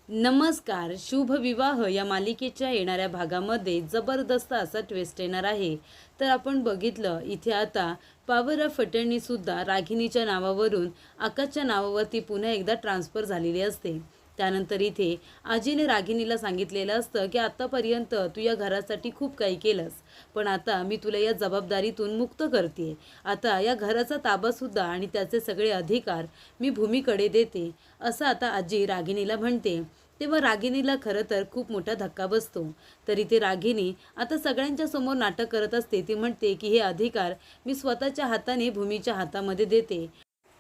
नमस्कार. शुभ विवाह या मालिकेच्या येणाऱ्या भागामध्ये जबरदस्त असा ट्विस्ट येणार आहे. तर आपण बघितलं इथे आता पॉवर ऑफ अटर्नी सुद्धा रागिनीच्या नावावरून आकाशच्या नावावरती पुन्हा एकदा ट्रान्सफर झालेली असते. त्यानंतर इथे आजीने रागिनीला सांगितलेलं असतं की आतापर्यंत तू या घरासाठी खूप काही केलंस, पण आता मी तुला या जबाबदारीतून मुक्त करते. आता या घराचा ताबासुद्धा आणि त्याचे सगळे अधिकार मी भूमीकडे देते, असं आता आजी रागिनीला म्हणते. तेव्हा रागिनीला खरं तर खूप मोठा धक्का बसतो. तरी ते रागिनी आता सगळ्यांच्या समोर नाटक करत असते. ती म्हणते की हे अधिकार मी स्वतःच्या हाताने भूमीच्या हातामध्ये देते.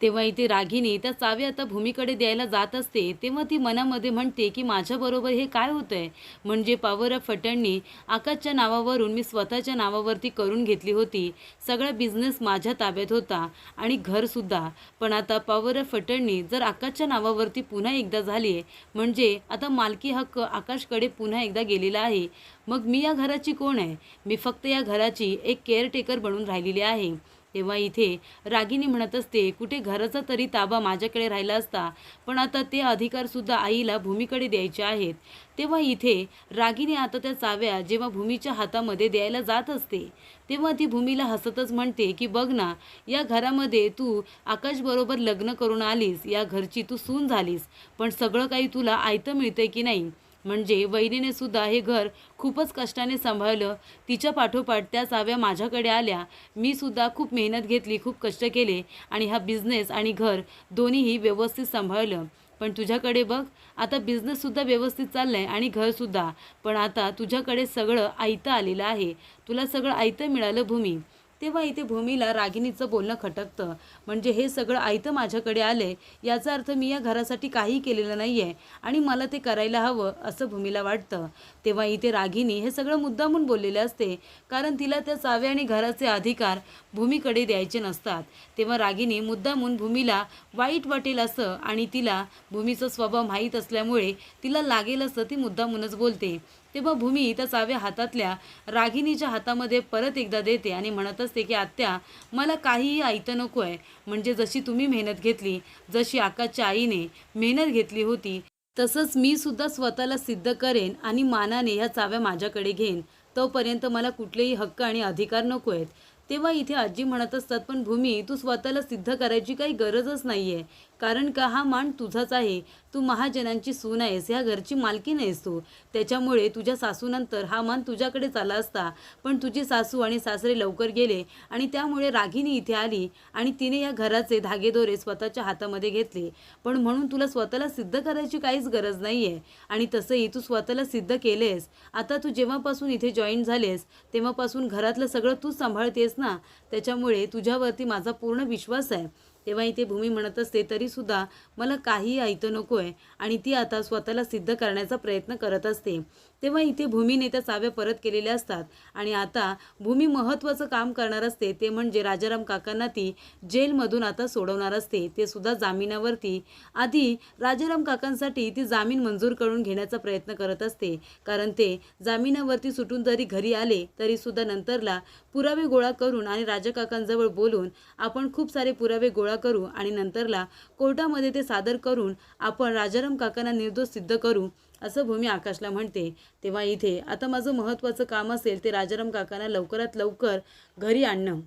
तेव्हा इथे रागिनी त्या चावी आता भूमीकडे द्यायला जात असते. तेव्हा ती मनामध्ये म्हणते की माझ्याबरोबर हे काय होतंय. म्हणजे पॉवर ऑफ अटर्नी आकाशच्या नावावरून मी स्वतःच्या नावावरती करून घेतली होती. सगळा बिझनेस माझ्या ताब्यात होता आणि घरसुद्धा. पण आता पॉवर ऑफ अटर्नी जर आकाशच्या नावावरती पुन्हा एकदा झाली आहे, म्हणजे आता मालकी हक्क आकाशकडे पुन्हा एकदा गेलेला आहे. मग मी या घराची कोण आहे? मी फक्त या घराची एक केअरटेकर बनून राहिलेली आहे. तेव्हा इथे रागिनी म्हणत असते, कुठे घराचा तरी ताबा माझ्याकडे राहिला असता, पण आता ते अधिकारसुद्धा आईला भूमीकडे द्यायचे आहेत. तेव्हा इथे रागिनी आता त्या चाव्या जेव्हा भूमीच्या हातामध्ये द्यायला जात असते, तेव्हा ती भूमीला हसतच म्हणते की बघ ना, या घरामध्ये तू आकाशबरोबर लग्न करून आलीस, या घरची तू सून झालीस, पण सगळं काही तुला आयतं मिळतंय की नाही. म्हणजे वहिनीने सुद्धा हे घर खूपच कष्टाने सांभाळलं. तिच्या पाठोपाठ त्या चाव्या माझ्याकडे आल्या. मी सुद्धा खूप मेहनत घेतली, खूप कष्ट केले आणि हा बिझनेस आणि घर दोन्हीही व्यवस्थित सांभाळलं. पण तुझ्याकडे बघ, आता बिझनेससुद्धा व्यवस्थित चाललाय आणि घरसुद्धा. पण आता तुझ्याकडे सगळं आयतं आलेलं आहे. तुला सगळं आयतं मिळालं भूमी. तेव्हा इथे भूमीला रागिनीचं बोलणं खटकतं. म्हणजे हे सगळं आयतं माझ्याकडे आलंय, याचा अर्थ मी या घरासाठी काहीही केलेलं नाही आहे आणि मला ते करायला हवं, असं भूमीला वाटतं. तेव्हा इथे रागिनी हे सगळं मुद्दामून बोललेले असते, कारण तिला त्या चाव्या आणि घराचे अधिकार भूमीकडे द्यायचे नसतात. तेव्हा रागिनी मुद्दामून भूमीला वाईट वाटेल असं आणि तिला भूमीचा स्वभाव माहीत असल्यामुळे तिला लागेल असं ती मुद्दामूनच बोलते. तेव्हा भूमी त्या चाव्या हातातल्या रागिनीच्या हातामध्ये परत एकदा देते आणि म्हणत असते की आत्या, मला काहीही आयतं नको आहे. म्हणजे जशी तुम्ही मेहनत घेतली, जशी आकाशच्या आईने मेहनत घेतली होती, तसंच मी सुद्धा स्वतःला सिद्ध करेन आणि मानाने ह्या चाव्या माझ्याकडे घेईन. तोपर्यंत मला कुठलेही हक्क आणि अधिकार नको आहेत. तेव्हा इथे आजी म्हणत असतात, पण भूमी, तू स्वतःला सिद्ध करायची काही गरजच नाही आहे. कारण का हा मान तुझाच आहे. तू महाजनांची सून आहेस, ह्या घरची मालकीण आहेस तू. त्याच्यामुळे तुझ्या सासूनंतर हा मान तुझ्याकडेच आला असता. पण तुझी सासू आणि सासरे लवकर गेले आणि त्यामुळे रागिनी इथे आली आणि तिने या घराचे धागेदोरे स्वतःच्या हातामध्ये घेतले. पण म्हणून तुला स्वतःला सिद्ध करायची काहीच गरज नाही आहे. आणि तसंही तू स्वतःला सिद्ध केलेस. आता तू जेव्हापासून इथे जॉईन झालेस, तेव्हापासून घरातलं सगळं तूच सांभाळतेस ना. त्याच्यामुळे तुझ्यावरती माझा पूर्ण विश्वास आहे. तेव्हा इथे भूमी म्हणत असते, तरीसुद्धा मला काहीही ऐतं नको आहे आणि ती आता स्वतःला सिद्ध करण्याचा प्रयत्न करत असते. तेव्हा इथे भूमीने त्या चाव्या परत केलेल्या असतात आणि आता भूमी महत्त्वाचं काम करणार असते, ते म्हणजे राजाराम काकांना ती जेलमधून आता सोडवणार असते, ते सुद्धा जामिनावरती. आधी राजाराम काकांसाठी ती जामीन मंजूर करून घेण्याचा प्रयत्न करत असते, कारण ते जामिनावरती सुटून जरी घरी आले तरीसुद्धा नंतरला पुरावे गोळा करून आणि राजा काकांजवळ बोलून आपण खूप सारे पुरावे गोळा करू आणि नंतरला कोर्टामध्ये ते सादर करून आपण राजाराम काकांना निर्दोष सिद्ध करू, असं भूमी आकाशला म्हणते. तेव्हा इथे आता माझं महत्त्वाचं काम असेल ते राजाराम काकांना लवकरात लवकर घरी आणणं.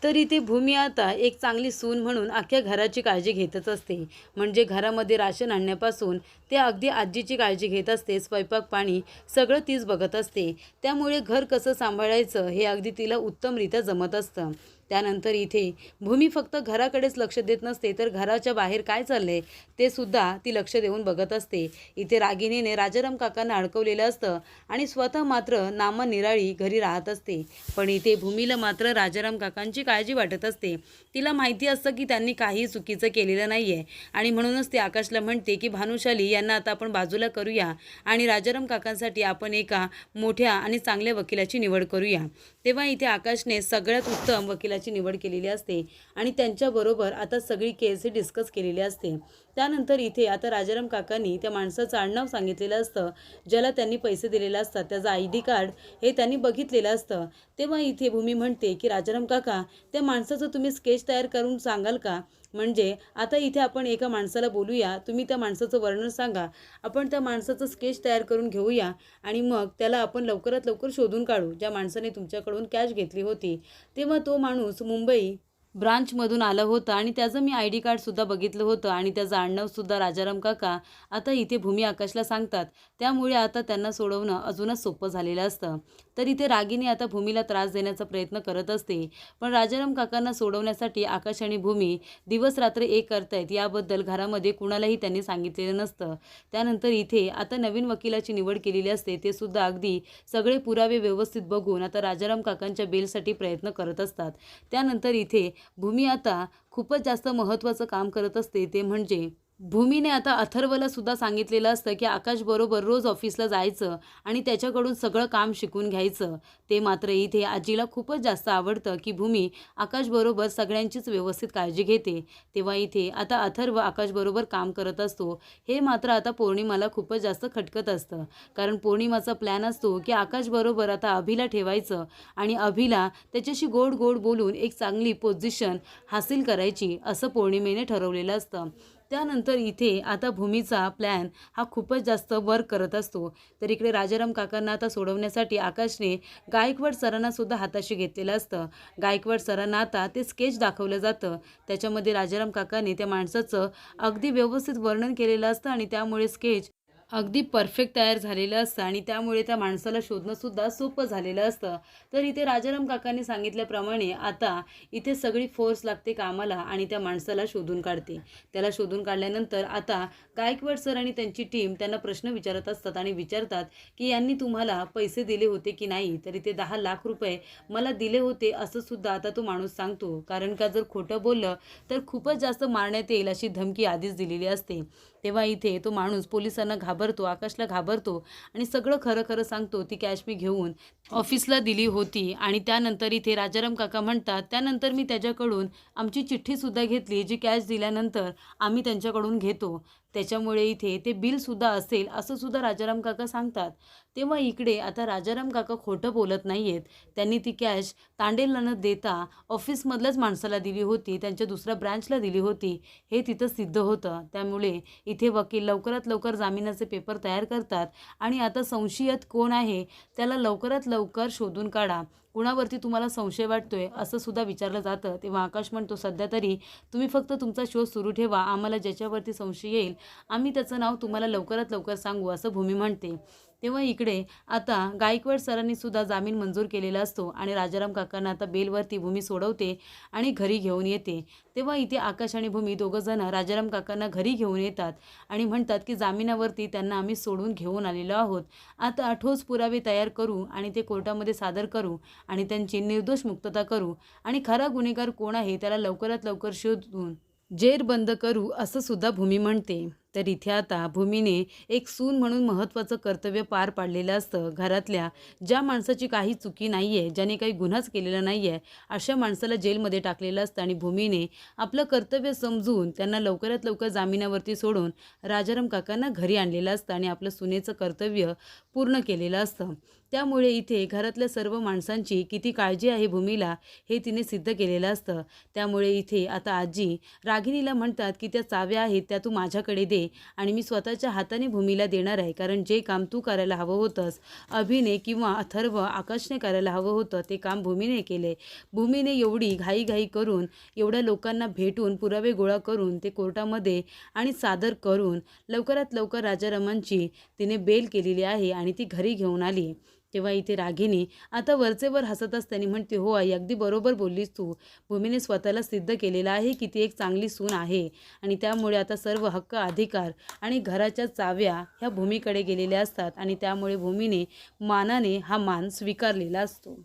तर इथे भूमी आता एक चांगली सून म्हणून अख्ख्या घराची काळजी घेतच असते. म्हणजे घरामध्ये राशन आणण्यापासून ते अगदी आजीची काळजी घेत असते. स्वयंपाक पाणी सगळं तीच बघत असते. त्यामुळे घर कसं सांभाळायचं हे अगदी तिला उत्तमरित्या जमत असतं. त्यानंतर इथे भूमी फक्त घराकडेच लक्ष देत नसते, तर घराच्या बाहेर काय चाललंय ते सुद्धा ती लक्ष देऊन बघत असते. इथे रागिनीने राजाराम काकांना अडकवलेलं असतं आणि स्वतः मात्र नामनिराळी घरी राहत असते. पण इथे भूमीला मात्र राजाराम काकांची काळजी वाटत असते. तिला माहिती असतं की त्यांनी काही चुकीचं केलेलं नाही आहे आणि म्हणूनच ते आकाशला म्हणते की भानुशाली यांना आता आपण बाजूला करूया आणि राजाराम काकांसाठी आपण एका मोठ्या आणि चांगल्या वकिलाची निवड करूया. तेव्हा इथे आकाशने सगळ्यात उत्तम वकिलाची निवड केलेली असते आणि त्यांच्याबरोबर आता सगळी केस डिस्कस केलेली असते. त्यानंतर इथे आता राजाराम काकांनी त्या माणसाचं आडनाव सांगितलेलं असतं, ज्याला त्यांनी पैसे दिलेले असतात. त्याचं ID कार्ड हे त्यांनी बघितलेलं असतं. तेव्हा इथे भूमी म्हणते की राजाराम काका, त्या माणसाचं तुम्ही स्केच तयार करून सांगाल का? म्हणजे आता इथे आपण एका माणसाला बोलूया, तुम्ही त्या माणसाचं वर्णन सांगा, आपण त्या माणसाचं स्केच तयार करून घेऊया आणि मग त्याला आपण लवकरात लवकर शोधून काढू. ज्या माणसाने तुमच्याकडून कॅश घेतली होती तेव्हा तो माणूस मुंबई ब्रांचमधून आला होता आणि त्याचं मी ID कार्डसुद्धा बघितलं होतं आणि त्याचं आडनावसुद्धा राजाराम काका आता इथे भूमी आकाशला सांगतात. त्यामुळे आता त्यांना सोडवणं अजूनच सोपं झालेलं असतं. तर इथे रागिनी आता भूमीला त्रास देण्याचा प्रयत्न करत असते, पण राजाराम काकांना सोडवण्यासाठी आकाश आणि भूमी दिवस रात्र एक करतायत याबद्दल घरामध्ये कुणालाही त्यांनी सांगितलेलं नसतं. त्यानंतर इथे आता नवीन वकिलाची निवड केलेली असते. ते सुद्धा अगदी सगळे पुरावे व्यवस्थित बघून आता राजाराम काकांच्या बेलसाठी प्रयत्न करत असतात. त्यानंतर इथे भूमी आता खूपच जास्त महत्त्वाचं काम करत असते. ते म्हणजे भूमीने आता अथर्वला सुद्धा सांगितलेलं असतं की आकाशबरोबर रोज ऑफिसला जायचं आणि त्याच्याकडून सगळं काम शिकून घ्यायचं. ते मात्र इथे आजीला खूपच जास्त आवडतं की भूमी आकाशबरोबर सगळ्यांचीच व्यवस्थित काळजी घेते. तेव्हा इथे आता अथर्व आकाशबरोबर काम करत असतो. हे मात्र आता पौर्णिमाला खूपच जास्त खटकत असतं, कारण पौर्णिमाचा प्लॅन असतो की आकाशबरोबर आता अभिला ठेवायचं आणि अभिला त्याच्याशी गोड गोड बोलून एक चांगली पोझिशन हासिल करायची, असं पौर्णिमेने ठरवलेलं असतं. त्यानंतर इथे आता भूमीचा प्लॅन हा खूपच जास्त वर्क करत असतो. तर इकडे राजाराम काकांना आता सोडवण्यासाठी आकाशने गायकवाड सरांना सुद्धा हाताशी घेतलेलं असतं. गायकवाड सरांना आता ते स्केच दाखवलं जातं. त्याच्यामध्ये राजाराम काकाने त्या माणसाचं अगदी व्यवस्थित वर्णन केलेलं असतं आणि त्यामुळे स्केच अगदी परफेक्ट तयार झालेलं असतं आणि त्यामुळे त्या माणसाला शोधणंसुद्धा सोपं झालेलं असतं. तर इथे राजाराम काकांनी सांगितल्याप्रमाणे आता इथे सगळी फोर्स लागते कामाला आणि त्या माणसाला शोधून काढते. त्याला शोधून काढल्यानंतर आता गायकवाड सर आणि त्यांची टीम त्यांना प्रश्न विचारत असतात आणि विचारतात की यांनी तुम्हाला पैसे दिले होते की नाही. तर इथे 10 लाख रुपये मला दिले होते असं सुद्धा आता तो माणूस सांगतो, कारण का जर खोटं बोललं तर खूपच जास्त मारण्यात येईल अशी धमकी आधीच दिलेली असते. तेव्हा इथे तो माणूस पोलिसांना घाबरतो, आकाशला घाबरतो आणि सगळं खरं खरं सांगतो. ती कॅश मी घेऊन ऑफिसला दिली होती आणि त्यानंतर इथे राजाराम काका म्हणतात, त्यानंतर मी त्याच्याकडून आमची चिठ्ठीसुद्धा घेतली, जी कॅश दिल्यानंतर आम्ही त्यांच्याकडून घेतो. त्याच्यामुळे इथे ते बिलसुद्धा असेल असं सुद्धा राजाराम काका सांगतात. तेव्हा इकडे आता राजाराम काका खोटं बोलत नाही आहेत. त्यांनी ती कॅश तांडेलला न देता ऑफिसमधल्याच माणसाला दिली होती, त्यांच्या दुसऱ्या ब्रँचला दिली होती, हे तिथं सिद्ध होतं. त्यामुळे इथे वकील लवकरात लवकर जामिनाचे पेपर तयार करतात आणि आता संशयित कोण आहे त्याला लवकरात लवकर शोधून काढा. कुणावरती तुम्हाला संशय वाटतोय असं सुद्धा विचारलं जातं. तेव्हा आकाश म्हणतो, सध्या तरी तुम्ही फक्त तुमचा शोध सुरू ठेवा, आम्हाला ज्याच्यावरती संशय येईल आम्ही त्याचं नाव तुम्हाला लवकरात लवकर सांगू, असं भूमी म्हणते. तेव्हा इकडे आता गायकवाड सरांनी सुद्धा जामीन मंजूर केलेला असतो आणि राजाराम काकांना आता बेलवरती भूमी सोडवते आणि घरी घेऊन येते. तेव्हा इथे आकाश आणि भूमी दोघंजण राजाराम काकांना घरी घेऊन येतात आणि म्हणतात की जामिनावरती त्यांना आम्ही सोडून घेऊन आलेलो आहोत. आता ठोस पुरावे तयार करू आणि ते कोर्टामध्ये सादर करू आणि त्यांची निर्दोष मुक्तता करू आणि खरा गुन्हेगार कोण आहे त्याला लवकरात लवकर शोधून जेर बंद करू, असं सुद्धा भूमी म्हणते. तर इथे आता भूमीने एक सून म्हणून महत्त्वाचं कर्तव्य पार पाडलेलं असतं. घरातल्या ज्या माणसाची काही चुकी नाही आहे, ज्याने काही गुन्हाच केलेला नाही आहे, अशा माणसाला जेलमध्ये टाकलेलं असतं आणि भूमीने आपलं कर्तव्य समजून त्यांना लवकरात लवकर जामिनावरती सोडून राजाराम काकांना घरी आणलेलं असतं आणि आपलं सुनेचं कर्तव्य पूर्ण केलेलं असतं. त्यामुळे इथे घरातल्या सर्व माणसांची किती काळजी आहे भूमीला हे तिने सिद्ध केलेलं असतं. त्यामुळे इथे आता आजी रागिनीला म्हणतात की त्या चाव्या आहेत त्या तू माझ्याकडे दे आणि मी स्वतःच्या हाताने भूमीला देणार आहे, कारण जे काम तू करायला हवं होतंस, अभिने किंवा अथर्व आकाशने करायला हवं होतं, ते काम भूमीने केले. भूमीने एवढी घाईघाई करून एवढ्या लोकांना भेटून पुरावे गोळा करून ते कोर्टामध्ये आणि सादर करून लवकरात लवकर राजारामांची तिने बेल केलेली आहे आणि ती घरी घेऊन आली. तेव्हा इथे रागिनी आता वरचेवर हसत असताना म्हणते, हो आई, अगदी बरोबर बोललीस तू. भूमीने स्वतःला सिद्ध केलेलं आहे की ती एक चांगली सून आहे आणि त्यामुळे आता सर्व हक्क अधिकार आणि घराच्या चाव्या ह्या भूमीकडे गेलेल्या असतात आणि त्यामुळे भूमीने मानाने हा मान स्वीकारलेला असतो.